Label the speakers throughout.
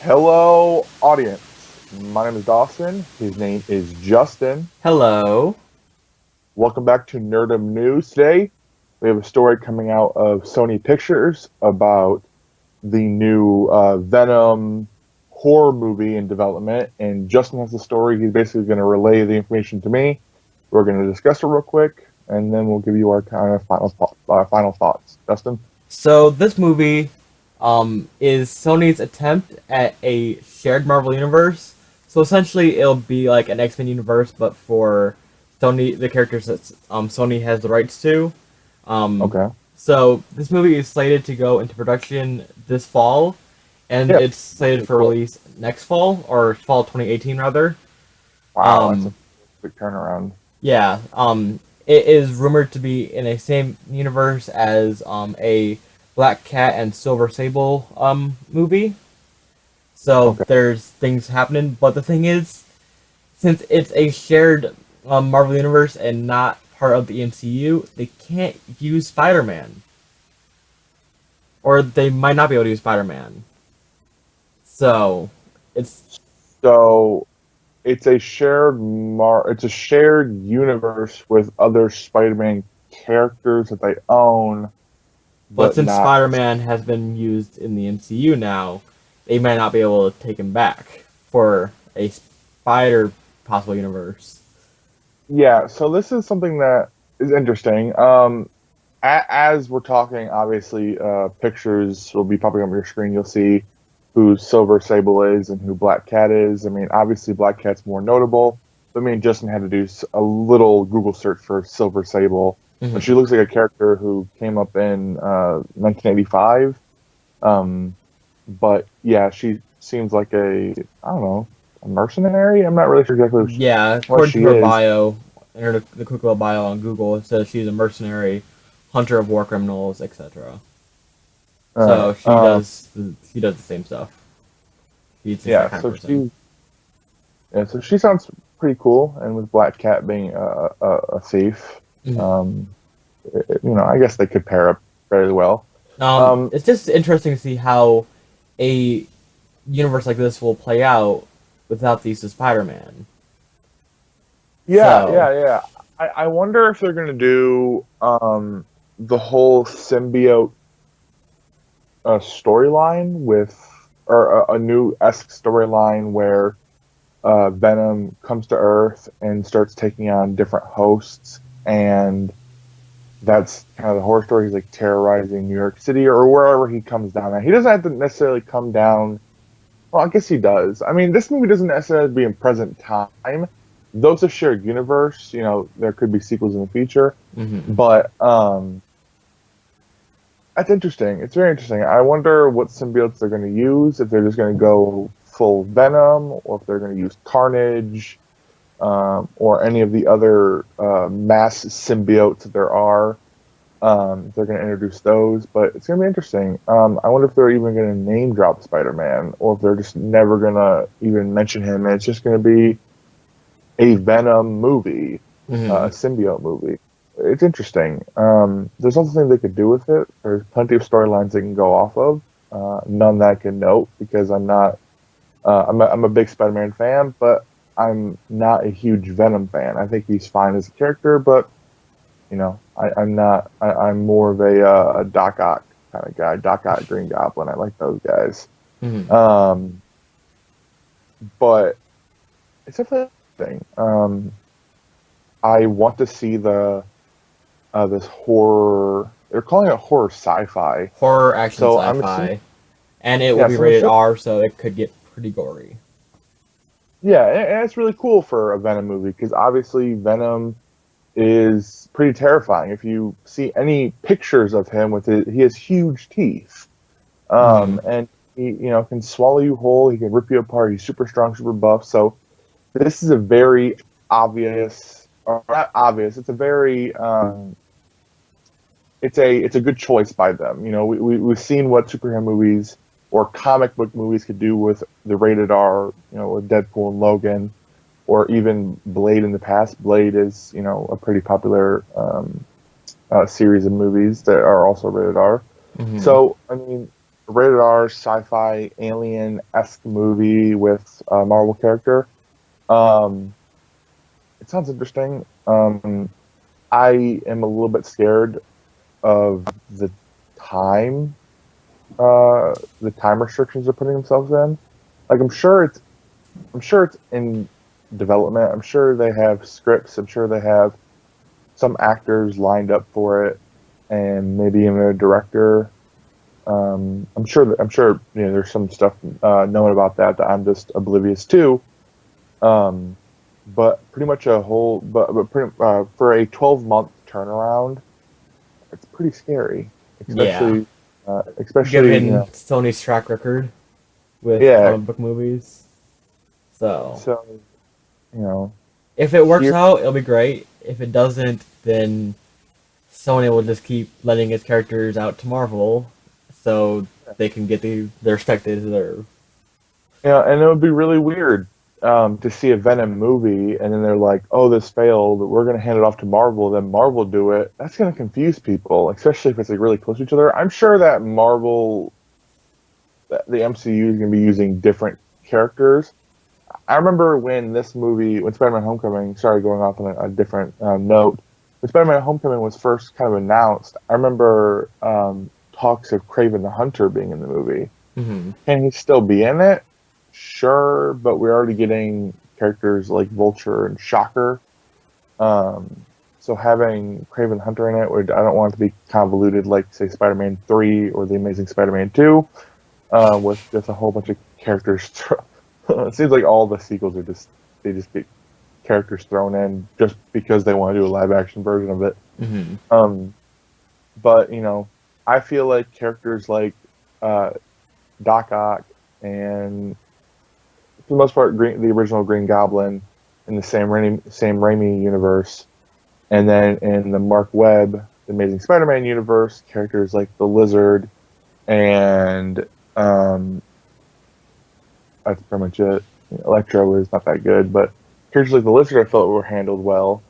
Speaker 1: Hello, audience. My name is Dawson. His name is Justin.
Speaker 2: Hello.
Speaker 1: Welcome back to Nerdom News. Today, we have a story coming out of Sony Pictures about the new Venom horror movie in development. And Justin has the story. He's basically going to relay the information to me. We're going to discuss it real quick, and then we'll give you our kind of final thoughts. Justin?
Speaker 2: So this movie is Sony's attempt at a shared Marvel universe. So essentially, it'll be like an X-Men universe, but for Sony, the characters that Sony has the rights to. Um,
Speaker 1: Okay.
Speaker 2: so this movie is slated to go into production this fall, and
Speaker 1: Yeah.
Speaker 2: it's slated for
Speaker 1: Cool.
Speaker 2: release next fall or fall 2018 rather.
Speaker 1: Wow, that's a
Speaker 2: Um,
Speaker 1: big turnaround.
Speaker 2: Yeah, it is rumored to be in a same universe as a Black Cat and Silver Sable movie. So
Speaker 1: Okay.
Speaker 2: there's things happening, but the thing is, since it's a shared Marvel universe and not part of the MCU, they can't use Spider-Man, or they might not be able to use Spider-Man. So it's
Speaker 1: So it's a shared universe with other Spider-Man characters that they own,
Speaker 2: but
Speaker 1: but
Speaker 2: since
Speaker 1: not.
Speaker 2: Spider-Man has been used in the MCU now, they might not be able to take him back for a Spider possible universe.
Speaker 1: Yeah, so this is something that is interesting. As we're talking, obviously, pictures will be popping up on your screen. You'll see who Silver Sable is and who Black Cat is. I mean, obviously, Black Cat's more notable. But me and Justin had to do a little Google search for Silver Sable. But she
Speaker 2: Hmm.
Speaker 1: looks like a character who came up in 1985. Um, but yeah, she seems like I don't know, a mercenary. I'm not really sure exactly
Speaker 2: Yeah,
Speaker 1: what
Speaker 2: according to
Speaker 1: she
Speaker 2: her
Speaker 1: is.
Speaker 2: bio, the quick little bio on Google, it says she's a mercenary, hunter of war criminals, etc.
Speaker 1: All right.
Speaker 2: So she does the same stuff. She's just that
Speaker 1: Yeah.
Speaker 2: kind of person.
Speaker 1: So she sounds pretty cool. And with Black Cat being a thief,
Speaker 2: Hmm.
Speaker 1: um, I guess they could pair up fairly well. Um,
Speaker 2: It's just interesting to see how a universe like this will play out without the use of Spider-Man.
Speaker 1: yeah,
Speaker 2: So,
Speaker 1: yeah, yeah. I wonder if they're gonna do the whole symbiote storyline or a new esque storyline where Venom comes to Earth and starts taking on different hosts, and that's kind of the horror story. He's like terrorizing New York City or wherever he comes down at. He doesn't have to necessarily come down. Well, I guess he does. I mean, this movie doesn't necessarily be in present time. Though it's a shared universe, there could be sequels in the future.
Speaker 2: mhm.
Speaker 1: But that's interesting. It's very interesting. I wonder what symbiotes they're going to use. If they're just going to go full Venom, or if they're going to use Carnage, or any of the other mass symbiotes that there are. They're going to introduce those, but it's going to be interesting. I wonder if they're even going to name drop Spider-Man, or if they're just never going to even mention him, and it's just going to be a Venom movie, a
Speaker 2: Hmm.
Speaker 1: symbiote movie. It's interesting. There's also things they could do with it. There's plenty of storylines they can go off of. None that I can note because I'm not. I'm a big Spider-Man fan, but I'm not a huge Venom fan. I think he's fine as a character, but I'm not. I'm more of a Doc Ock kind of guy. Doc Ock, Green Goblin. I like those guys.
Speaker 2: Hmm.
Speaker 1: Um, but it's definitely a thing. I want to see this horror. They're calling it horror sci-fi.
Speaker 2: Horror, action,
Speaker 1: So I'm assuming.
Speaker 2: sci-fi, and it will
Speaker 1: Yeah.
Speaker 2: be
Speaker 1: So I'm
Speaker 2: rated
Speaker 1: assuming.
Speaker 2: R, so it could get pretty gory.
Speaker 1: Yeah, and it's really cool for a Venom movie because obviously Venom is pretty terrifying. If you see any pictures of him he has huge teeth.
Speaker 2: Hmm.
Speaker 1: And he, can swallow you whole. He can rip you apart. He's super strong, super buff. So this is a very obvious, or not obvious. It's a very, it's a good choice by them. We've seen what superhero movies or comic book movies could do with the rated R. With Deadpool and Logan, or even Blade in the past. Blade is, a pretty popular series of movies that are also rated R.
Speaker 2: Hmm.
Speaker 1: So, I mean, rated R sci-fi alien-esque movie with a Marvel character. Um, it sounds interesting. I am a little bit scared of time, the time restrictions they're putting themselves in. Like I'm sure it's in development. I'm sure they have scripts. I'm sure they have some actors lined up for it, and maybe even a director. I'm sure there's some stuff known about that I'm just oblivious to. Um, but pretty much for a 12-month turnaround, it's pretty scary,
Speaker 2: Yeah,
Speaker 1: especially
Speaker 2: given Sony's track record with
Speaker 1: yeah.
Speaker 2: comic book movies. So
Speaker 1: So you know
Speaker 2: if it works
Speaker 1: here
Speaker 2: out, it'll be great. If it doesn't, then Sony will just keep letting its characters out to Marvel, so they can get the respect they deserve.
Speaker 1: and it would be really weird to see a Venom movie and then they're like, "Oh, this failed. We're going to hand it off to Marvel." Then Marvel do it. That's going to confuse people, especially if it's like really close to each other. I'm sure that the MCU is going to be using different characters. I remember when Spider-Man: Homecoming. Sorry, going off on a different note. When Spider-Man: Homecoming was first kind of announced, I remember talks of Kraven the Hunter being in the movie.
Speaker 2: Hmm.
Speaker 1: Can he still be in it? Sure, but we're already getting characters like Vulture and Shocker. Um, so having Kraven Hunter in it, I don't want it to be convoluted like, say, Spider-Man 3 or The Amazing Spider-Man 2, with just a whole bunch of characters. It seems like all the sequels they just get characters thrown in just because they want to do a live action version of it.
Speaker 2: Hmm.
Speaker 1: Um, but I feel like characters like uh, Doc Ock and for the most part, the original Green Goblin in the same Raimi universe, and then in the Mark Webb, the Amazing Spider-Man universe, characters like the Lizard and that's pretty much it. Electro is not that good, but characters like the Lizard I felt were handled well.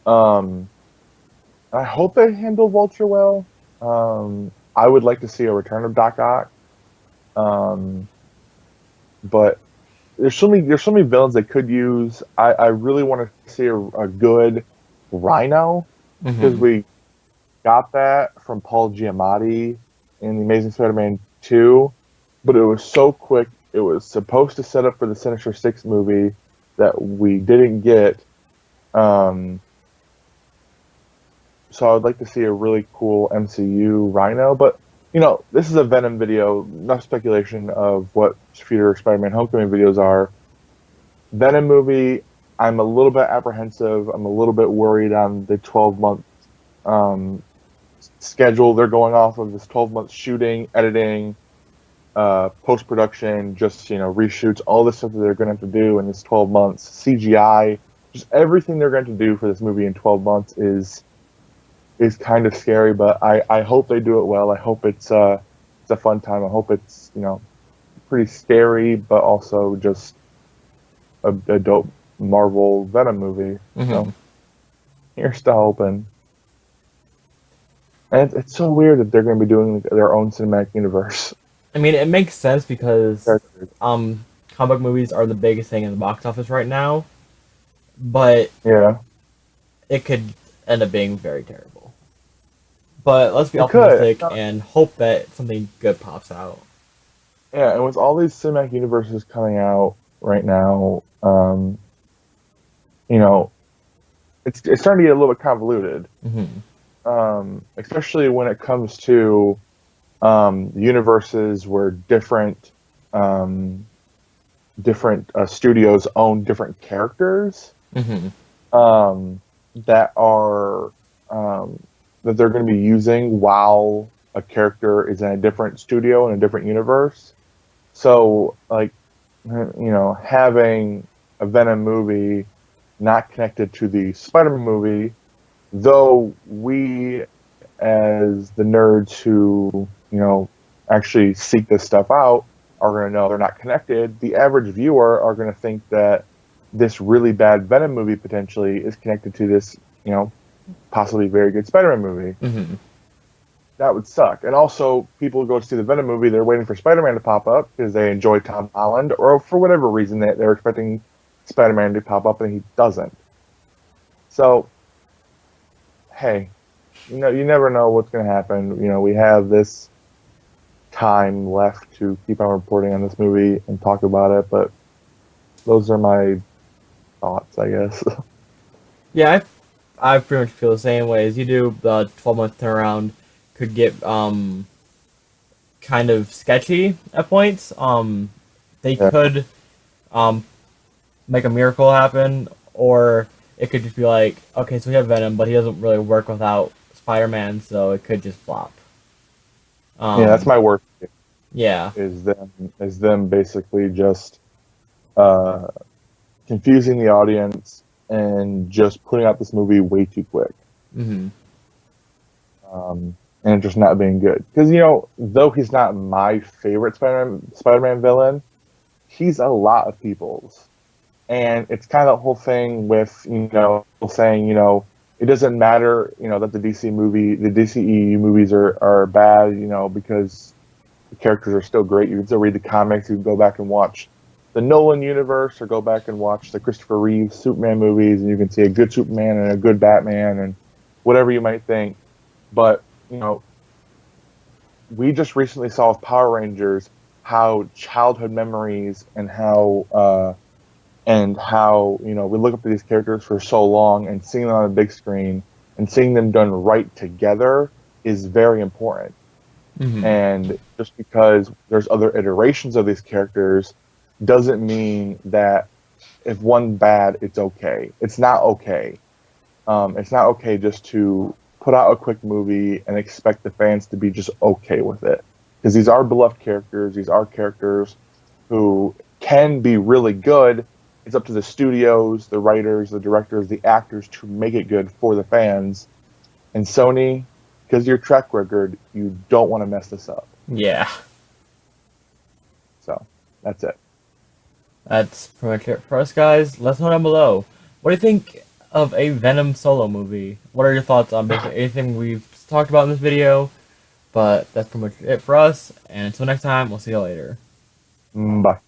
Speaker 1: Um, I hope they handled Vulture well. I would like to see a return of Doc Ock, um, but there's so many villains they could use. I really want to see a good Rhino because
Speaker 2: Hmm.
Speaker 1: we got that from Paul Giamatti in the Amazing Spider-Man 2, but it was so quick. It was supposed to set up for the Sinister Six movie that we didn't get. Um, so I would like to see a really cool MCU Rhino, but this is a Venom video. Enough speculation of what future Spider-Man Homecoming videos are. Venom movie, I'm a little bit apprehensive. I'm a little bit worried on the 12-month um, schedule they're going off of. This 12-month shooting, editing, post production, just reshoots, all this stuff that they're going to have to do in this 12 months. CGI, just everything they're going to do for this movie in 12 months is kind of scary. But I hope they do it well. I hope it's a fun time. I hope it's pretty scary, but also just a dope Marvel Venom movie.
Speaker 2: Hmm.
Speaker 1: So here's still hoping. And it's so weird that they're going to be doing their own cinematic universe.
Speaker 2: I mean, it makes sense because
Speaker 1: Characters.
Speaker 2: comic movies are the biggest thing in the box office right now, but
Speaker 1: Yeah,
Speaker 2: it could end up being very terrible. But let's be
Speaker 1: it could.
Speaker 2: optimistic and hope that something good pops out.
Speaker 1: Yeah, and with all these cinematic universes coming out right now, you know, it's starting to get a little bit convoluted,
Speaker 2: Hmm.
Speaker 1: especially when it comes to universes where um, different studios own different characters
Speaker 2: Hmm.
Speaker 1: um, that are that they're going to be using while a character is in a different studio in a different universe. So, like, having a Venom movie not connected to the Spider-Man movie, though we, as the nerds who, actually seek this stuff out, are going to know they're not connected. The average viewer are going to think that this really bad Venom movie potentially is connected to this, possibly very good Spider-Man movie.
Speaker 2: Hmm.
Speaker 1: that would suck. And also, people go to see the Venom movie, they're waiting for Spider-Man to pop up because they enjoy Tom Holland, or for whatever reason they're expecting Spider-Man to pop up and he doesn't. So, hey, you never know what's going to happen. We have this time left to keep on reporting on this movie and talk about it, but those are my thoughts, I guess.
Speaker 2: Yeah, I pretty much feel the same way as you do. The 12-month turnaround could get kind of sketchy at points. They
Speaker 1: Yeah.
Speaker 2: could make a miracle happen, or it could just be like, okay, so we have Venom, but he doesn't really work without Spider-Man, so it could just flop.
Speaker 1: Yeah, that's my worst
Speaker 2: Yeah.
Speaker 1: is them basically just uh, confusing the audience and just putting out this movie way too quick.
Speaker 2: Hmm.
Speaker 1: And it just not being good. Because though he's not my favorite Spider-Man villain, he's a lot of people's. And it's kind of the whole thing with saying it doesn't matter that the DCEU movies are bad because the characters are still great. You can still read the comics. You can go back and watch the Nolan universe or go back and watch the Christopher Reeve Superman movies, and you can see a good Superman and a good Batman and whatever you might think. But we just recently saw with Power Rangers how childhood memories and how we look up to these characters for so long, and seeing them on a big screen and seeing them done right together is very important.
Speaker 2: Hmm.
Speaker 1: And just because there's other iterations of these characters doesn't mean that if one's bad, it's okay. It's not okay. It's not okay just to put out a quick movie and expect the fans to be just okay with it. Because these are beloved characters. These are characters who can be really good. It's up to the studios, the writers, the directors, the actors to make it good for the fans. And Sony, because of your track record, you don't want to mess this up.
Speaker 2: Yeah.
Speaker 1: So, that's it.
Speaker 2: That's pretty much it for us, guys. Let us know down below. What do you think of a Venom solo movie? What are your thoughts on basically anything we've talked about in this video? But that's pretty much it for us. And until next time, we'll see you later.
Speaker 1: Bye.